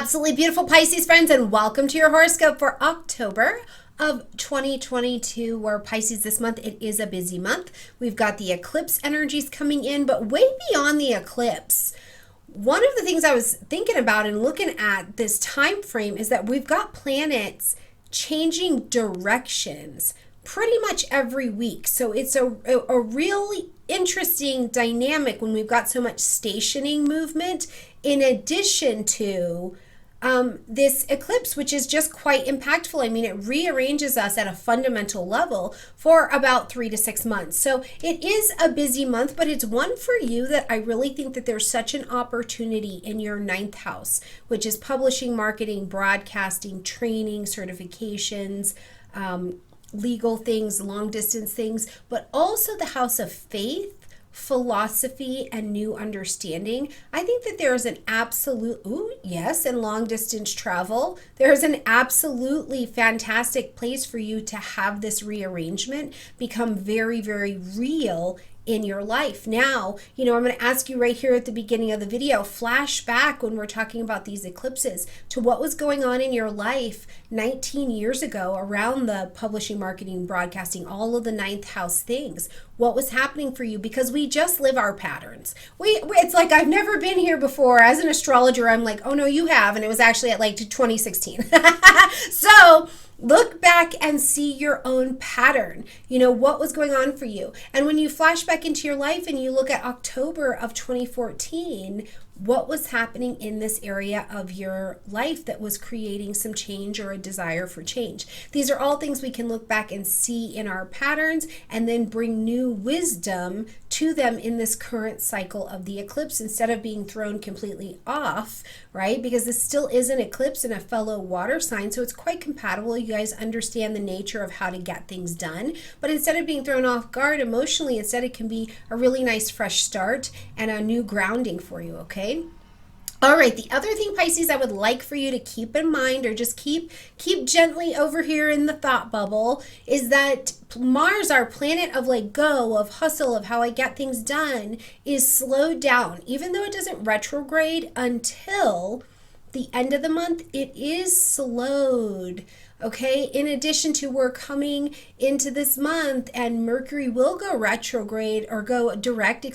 Absolutely beautiful Pisces friends, and welcome to your horoscope for October of 2022, where Pisces this month, it is a busy month. We've got the eclipse energies coming in, but way beyond the eclipse. One of the things I was thinking about and looking at this time frame is that we've got planets changing directions pretty much every week. So it's a really interesting dynamic when we've got so much stationing movement in addition to this eclipse, which is just quite impactful. I mean, it rearranges us at a fundamental level for about 3 to 6 months. So it is a busy month, but it's one for you that I really think that there's such an opportunity in your ninth house, which is publishing, marketing, broadcasting, training, certifications, legal things, long distance things, but also the house of faith, philosophy, and new understanding. I think that there is an absolute, and long distance travel. There's an absolutely fantastic place for you to have this rearrangement become very, very real in your life. Now, I'm going to ask you right here at the beginning of the video, flash back when we're talking about these eclipses to what was going on in your life 19 years ago around the publishing, marketing, broadcasting, all of the ninth house things. What was happening for you? Because we just live our patterns. It's like I've never been here before. As an astrologer, I'm like, oh no, you have. And it was actually at like 2016. So look back and see your own pattern. What was going on for you? And when you flash back into your life and you look at October of 2014, what was happening in this area of your life that was creating some change or a desire for change? These are all things we can look back and see in our patterns and then bring new wisdom to them in this current cycle of the eclipse instead of being thrown completely off, right? Because this still is an eclipse in a fellow water sign, so it's quite compatible. You guys understand the nature of how to get things done, but instead of being thrown off guard emotionally, instead it can be a really nice fresh start and a new grounding for you, okay? All right, the other thing, Pisces, I would like for you to keep in mind, or just keep gently over here in the thought bubble, is that Mars, our planet of like go, of hustle, of how I get things done, is slowed down. Even though it doesn't retrograde until the end of the month, it is slowed. Okay, in addition to we're coming into this month and Mercury will go retrograde or go direct,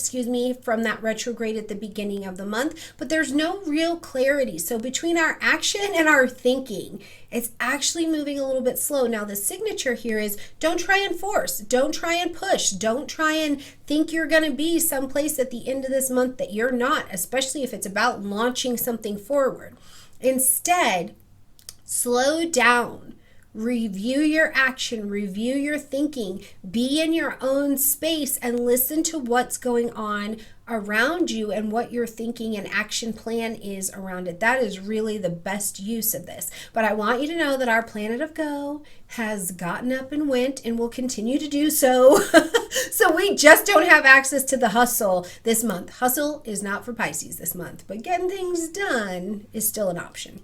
from that retrograde at the beginning of the month, but there's no real clarity. So between our action and our thinking, it's actually moving a little bit slow. Now the signature here is don't try and force, don't try and push, don't try and think you're going to be someplace at the end of this month that you're not, especially if it's about launching something forward. Instead, slow down. Review your action, review your thinking, be in your own space and listen to what's going on around you and what your thinking and action plan is around it. That is really the best use of this. But I want you to know that our planet of go has gotten up and went and will continue to do so. So we just don't have access to the hustle this month. Hustle is not for Pisces this month, but getting things done is still an option.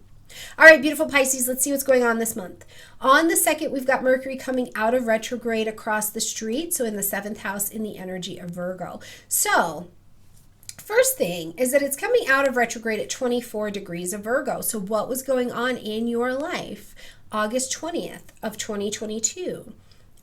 All right, beautiful Pisces, let's see what's going on this month. On the 2nd, we've got Mercury coming out of retrograde across the street, so in the 7th house in the energy of Virgo. So first thing is that it's coming out of retrograde at 24 degrees of Virgo. So what was going on in your life August 20th of 2022?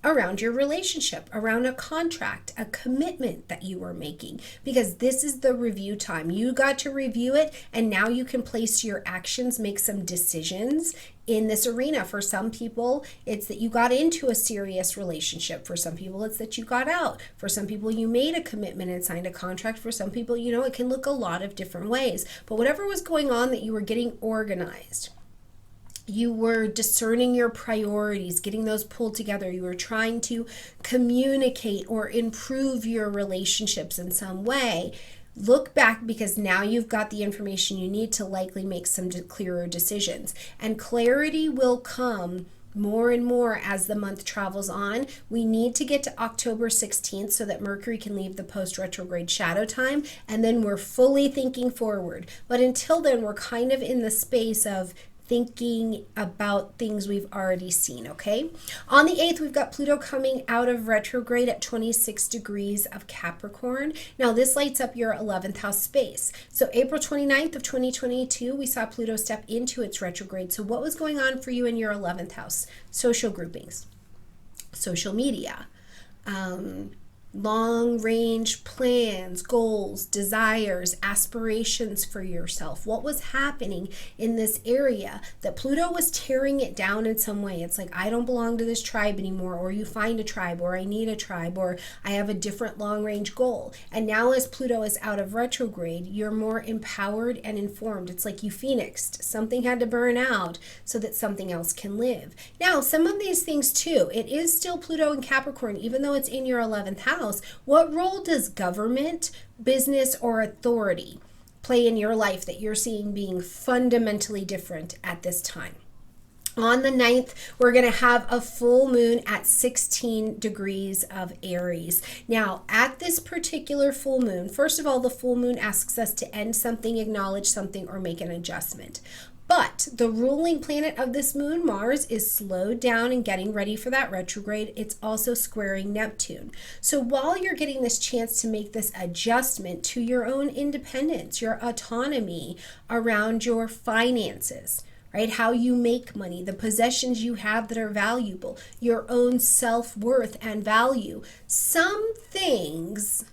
Around your relationship, around a contract, a commitment that you were making, because this is the review time. You got to review it, and now you can place your actions, make some decisions in this arena. For some people, it's that you got into a serious relationship. For some people, it's that you got out. For some people, you made a commitment and signed a contract. For some people, it can look a lot of different ways. But whatever was going on, that you were getting organized. You were discerning your priorities, getting those pulled together. You were trying to communicate or improve your relationships in some way. Look back, because now you've got the information you need to likely make some clearer decisions. And clarity will come more and more as the month travels on. We need to get to October 16th so that Mercury can leave the post-retrograde shadow time, and then we're fully thinking forward. But until then, we're kind of in the space of thinking about things we've already seen, okay? On the 8th, we've got Pluto coming out of retrograde at 26 degrees of Capricorn. Now, this lights up your 11th house space. So April 29th of 2022, we saw Pluto step into its retrograde. So what was going on for you in your 11th house? Social groupings, social media, long range plans, goals, desires, aspirations for yourself. What was happening in this area that Pluto was tearing it down in some way? It's like, I don't belong to this tribe anymore, or you find a tribe, or I need a tribe, or I have a different long range goal. And now as Pluto is out of retrograde, you're more empowered and informed. It's like you phoenixed. Something had to burn out so that something else can live. Now, some of these things too, it is still Pluto in Capricorn, even though it's in your 11th house. What role does government, business, or authority play in your life that you're seeing being fundamentally different at this time? On the 9th, we're going to have a full moon at 16 degrees of Aries. Now, at this particular full moon, first of all, the full moon asks us to end something, acknowledge something, or make an adjustment. But the ruling planet of this moon, Mars, is slowed down and getting ready for that retrograde. It's also squaring Neptune. So while you're getting this chance to make this adjustment to your own independence, your autonomy around your finances, right? How you make money, the possessions you have that are valuable, your own self-worth and value. Some things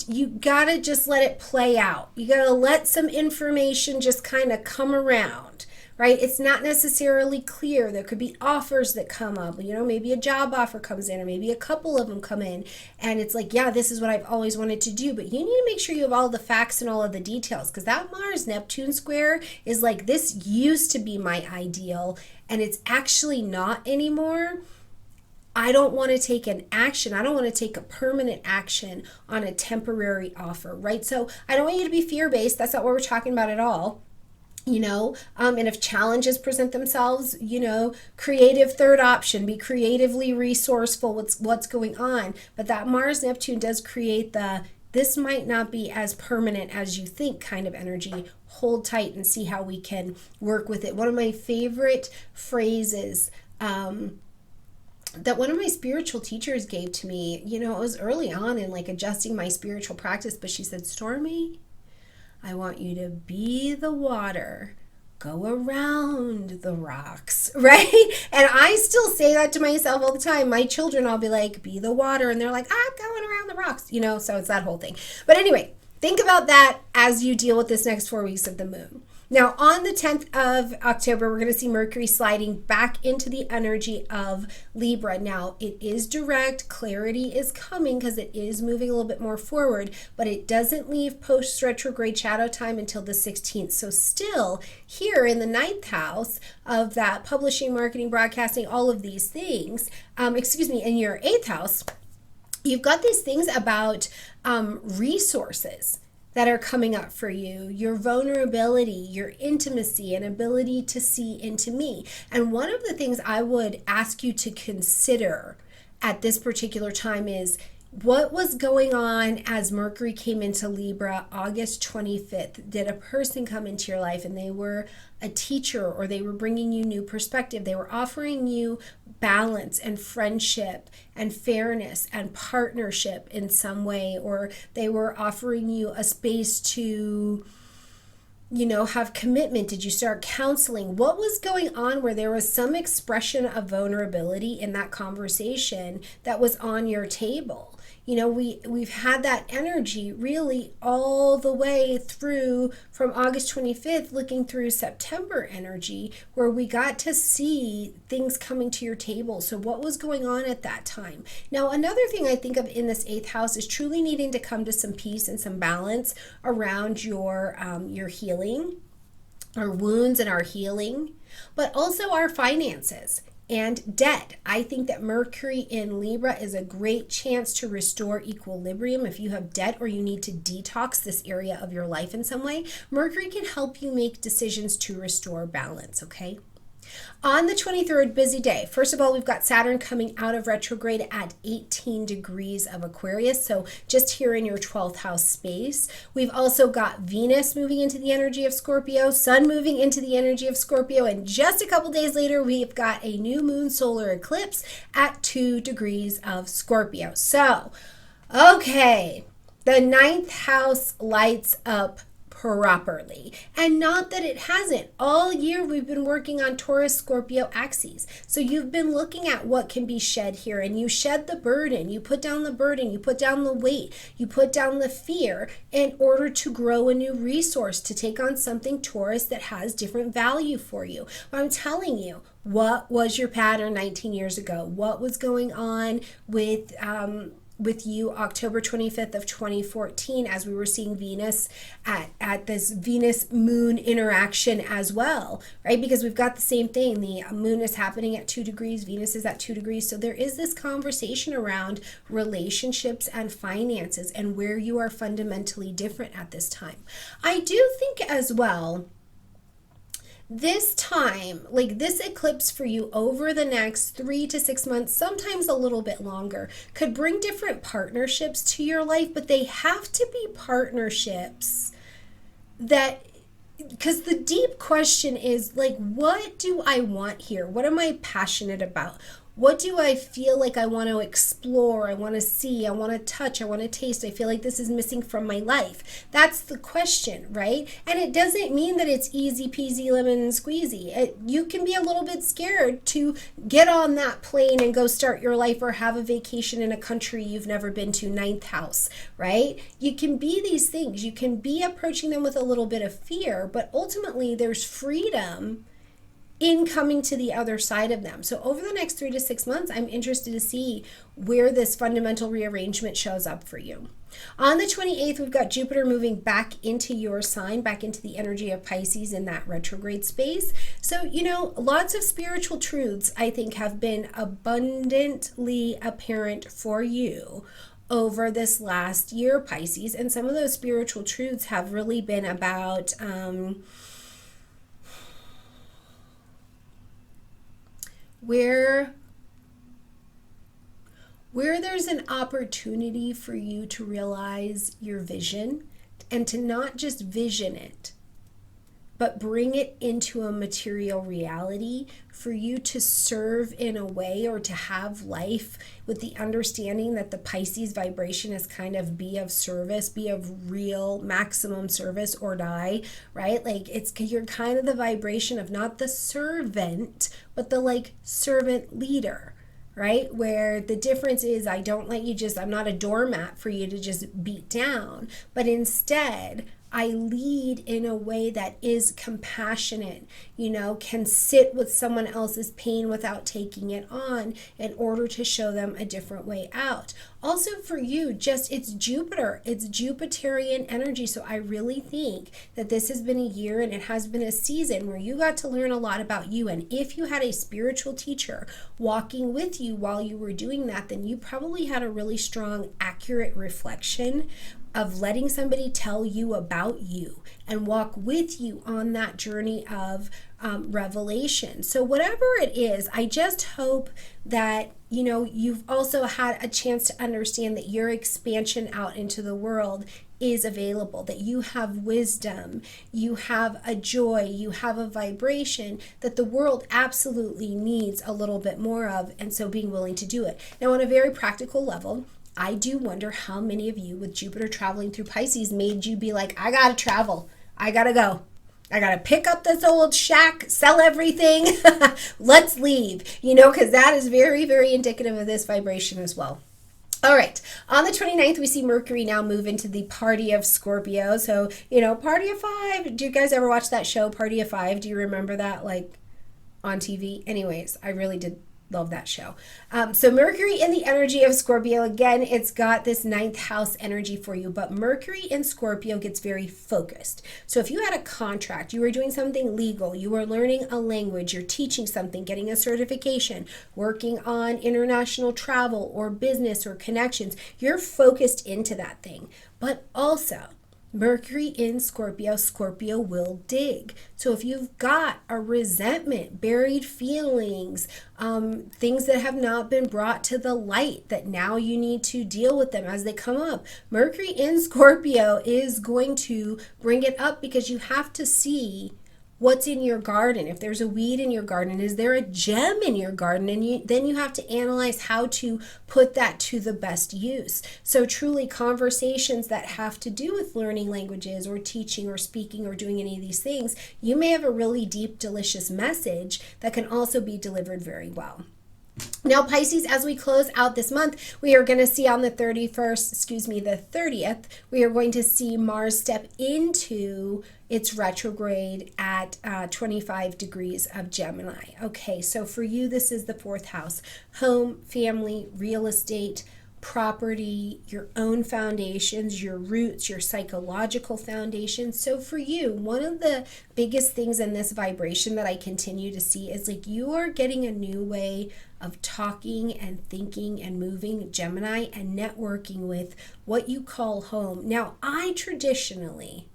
you gotta just let it play out. You gotta let some information just kind of come around, right? It's not necessarily clear. There could be offers that come up, maybe a job offer comes in, or maybe a couple of them come in, and it's like, yeah, this is what I've always wanted to do, but you need to make sure you have all the facts and all of the details, because that Mars-Neptune square is like, this used to be my ideal, and it's actually not anymore. I don't want to take an action. I don't want to take a permanent action on a temporary offer, right? So I don't want you to be fear-based. That's not what we're talking about at all. And if challenges present themselves, creative third option, be creatively resourceful. What's going on? But that Mars-Neptune does create this might not be as permanent as you think kind of energy. Hold tight and see how we can work with it. One of my favorite phrases, that one of my spiritual teachers gave to me, it was early on in like adjusting my spiritual practice, but she said, Stormie, I want you to be the water, go around the rocks, right? And I still say that to myself all the time. My children, I'll be like, be the water, and they're like, I'm going around the rocks, so it's that whole thing. But anyway, think about that as you deal with this next 4 weeks of the moon. Now, on the 10th of October, we're going to see Mercury sliding back into the energy of Libra. Now, it is direct. Clarity is coming because it is moving a little bit more forward, but it doesn't leave post-retrograde shadow time until the 16th. So still, here in the 9th house of that publishing, marketing, broadcasting, all of these things, in your 8th house, you've got these things about resources that are coming up for you, your vulnerability, your intimacy, and ability to see into me. And one of the things I would ask you to consider at this particular time is, what was going on as Mercury came into Libra August 25th? Did a person come into your life and they were a teacher, or they were bringing you new perspective? They were offering you balance and friendship and fairness and partnership in some way, or they were offering you a space to have commitment? Did you start counseling? What was going on where there was some expression of vulnerability in that conversation that was on your table? We've had that energy really all the way through from August 25th, looking through September energy, where we got to see things coming to your table. So what was going on at that time? Now, another thing I think of in this 8th house is truly needing to come to some peace and some balance around your healing, our wounds and our healing, but also our finances and debt. I think that Mercury in Libra is a great chance to restore equilibrium. If you have debt or you need to detox this area of your life in some way, Mercury can help you make decisions to restore balance, okay? On the 23rd, busy day. First of all, we've got Saturn coming out of retrograde at 18 degrees of Aquarius, so just here in your 12th house space. We've also got Venus moving into the energy of Scorpio, Sun moving into the energy of Scorpio, and just a couple days later, we've got a new moon solar eclipse at 2 degrees of Scorpio. So, okay, the ninth house lights up properly. And not that it hasn't. All year we've been working on Taurus Scorpio axes. So you've been looking at what can be shed here, and you shed the burden. You put down the burden, you put down the weight, you put down the fear in order to grow a new resource, to take on something, Taurus, that has different value for you. But I'm telling you, what was your pattern 19 years ago? What was going on with you October 25th of 2014 as we were seeing Venus at this Venus moon interaction as well, right? Because we've got the same thing. The moon is happening at 2 degrees, Venus is at 2 degrees. So there is this conversation around relationships and finances and where you are fundamentally different at this time. I do think as well, this time, like this eclipse for you over the next 3 to 6 months, sometimes a little bit longer, could bring different partnerships to your life, but they have to be partnerships that, because the deep question is like, what do I want here? What am I passionate about? What do I feel like I want to explore? I want to see, I want to touch, I want to taste. I feel like this is missing from my life. That's the question, right? And it doesn't mean that it's easy peasy lemon squeezy. You can be a little bit scared to get on that plane and go start your life or have a vacation in a country you've never been to, ninth house, right? You can be these things. You can be approaching them with a little bit of fear, but ultimately there's freedom in coming to the other side of them. So over the next 3 to 6 months, I'm interested to see where this fundamental rearrangement shows up for you. On the 28th, we've got Jupiter moving back into your sign, back into the energy of Pisces in that retrograde space. So, you know, lots of spiritual truths, I think, have been abundantly apparent for you over this last year, Pisces. And some of those spiritual truths have really been about where there's an opportunity for you to realize your vision and to not just vision it, but bring it into a material reality, for you to serve in a way or to have life with the understanding that the Pisces vibration is kind of be of service, be of real maximum service or die, right? Like you're kind of the vibration of not the servant, but the like servant leader, right? Where the difference is I'm not a doormat for you to just beat down, but instead I lead in a way that is compassionate, can sit with someone else's pain without taking it on in order to show them a different way out. Also for you, it's Jupiter, it's Jupiterian energy. So I really think that this has been a year and it has been a season where you got to learn a lot about you. And if you had a spiritual teacher walking with you while you were doing that, then you probably had a really strong, accurate reflection of letting somebody tell you about you and walk with you on that journey of revelation. So whatever it is, I just hope that, you've also had a chance to understand that your expansion out into the world is available, that you have wisdom, you have a joy, you have a vibration that the world absolutely needs a little bit more of, and so being willing to do it. Now, on a very practical level, I do wonder how many of you with Jupiter traveling through Pisces made you be like, I gotta travel, I gotta go. I gotta pick up this old shack, sell everything, let's leave, because that is very, very indicative of this vibration as well. All right, on the 29th, we see Mercury now move into the party of Scorpio. So, Party of Five. Do you guys ever watch that show, Party of Five? Do you remember that, on TV? Anyways, I really did love that show. So Mercury in the energy of Scorpio, again, it's got this ninth house energy for you, but Mercury in Scorpio gets very focused. So if you had a contract, you were doing something legal, you were learning a language, you're teaching something, getting a certification, working on international travel or business or connections, you're focused into that thing. But also, Mercury in Scorpio, Scorpio will dig. So if you've got a resentment, buried feelings, things that have not been brought to the light that now you need to deal with them as they come up, Mercury in Scorpio is going to bring it up because you have to see what's in your garden. If there's a weed in your garden, is there a gem in your garden? And then you have to analyze how to put that to the best use. So truly, conversations that have to do with learning languages or teaching or speaking or doing any of these things, you may have a really deep, delicious message that can also be delivered very well. Now, Pisces, as we close out this month, we are going to see on the 30th, we are going to see Mars step into its retrograde at 25 degrees of Gemini. Okay, so for you, this is the 4th house: home, family, real estate, property, your own foundations, your roots, your psychological foundations. So for you, one of the biggest things in this vibration that I continue to see is like you are getting a new way of talking and thinking and moving, Gemini, and networking with what you call home. Now, I traditionally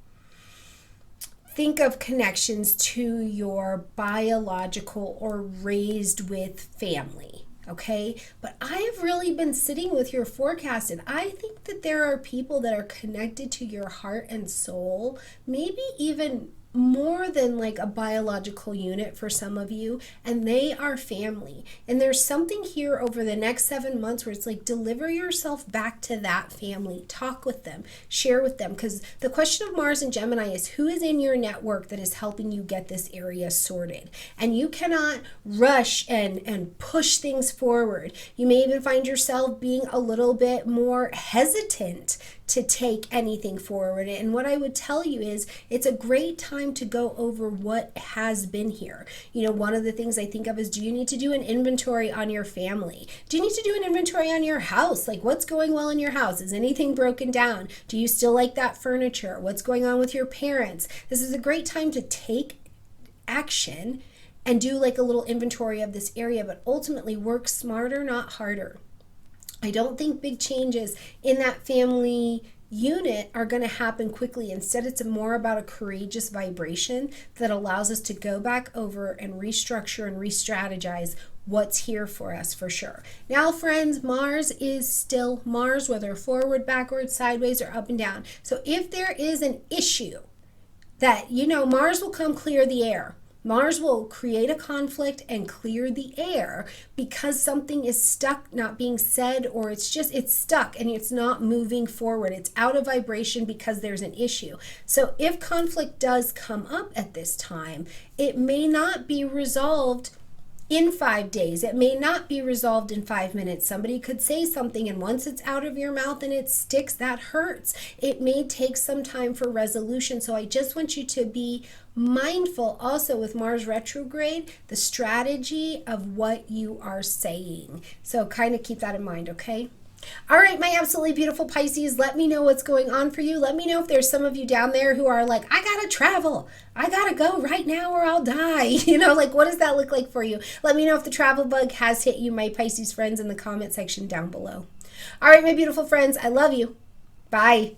think of connections to your biological or raised with family. Okay, but I have really been sitting with your forecast, and I think that there are people that are connected to your heart and soul, maybe even more than like a biological unit for some of you, and they are family. And there's something here over the next 7 months where it's like, deliver yourself back to that family, talk with them, share with them, because the question of Mars and Gemini is who is in your network that is helping you get this area sorted. And you cannot rush and push things forward. You may even find yourself being a little bit more hesitant to take anything forward. And what I would tell you is it's a great time to go over what has been here. You know, one of the things I think of is, do you need to do an inventory on your family? Do you need to do an inventory on your house? Like, what's going well in your house? Is anything broken down? Do you still like that furniture? What's going on with your parents? This is a great time to take action and do like a little inventory of this area, but ultimately work smarter, not harder. I don't think big changes in that family unit are going to happen quickly. Instead, it's more about a courageous vibration that allows us to go back over and restructure and re-strategize what's here for us for sure. Now, friends, Mars is still Mars, whether forward, backwards, sideways, or up and down. So if there is an issue that, you know, Mars will come clear the air. Mars will create a conflict and clear the air because something is stuck, not being said, or it's stuck and it's not moving forward. It's out of vibration because there's an issue. So if conflict does come up at this time, it may not be resolved in 5 days. It may not be resolved in 5 minutes. Somebody could say something, and once it's out of your mouth and it sticks, that hurts. It may take some time for resolution. So I just want you to be mindful also with Mars retrograde, the strategy of what you are saying. So kind of keep that in mind, okay? All right, my absolutely beautiful Pisces, let me know what's going on for you. Let me know if there's some of you down there who are like, I gotta travel. I gotta go right now or I'll die. You know, like, what does that look like for you? Let me know if the travel bug has hit you, my Pisces friends, in the comment section down below. All right, my beautiful friends, I love you. Bye.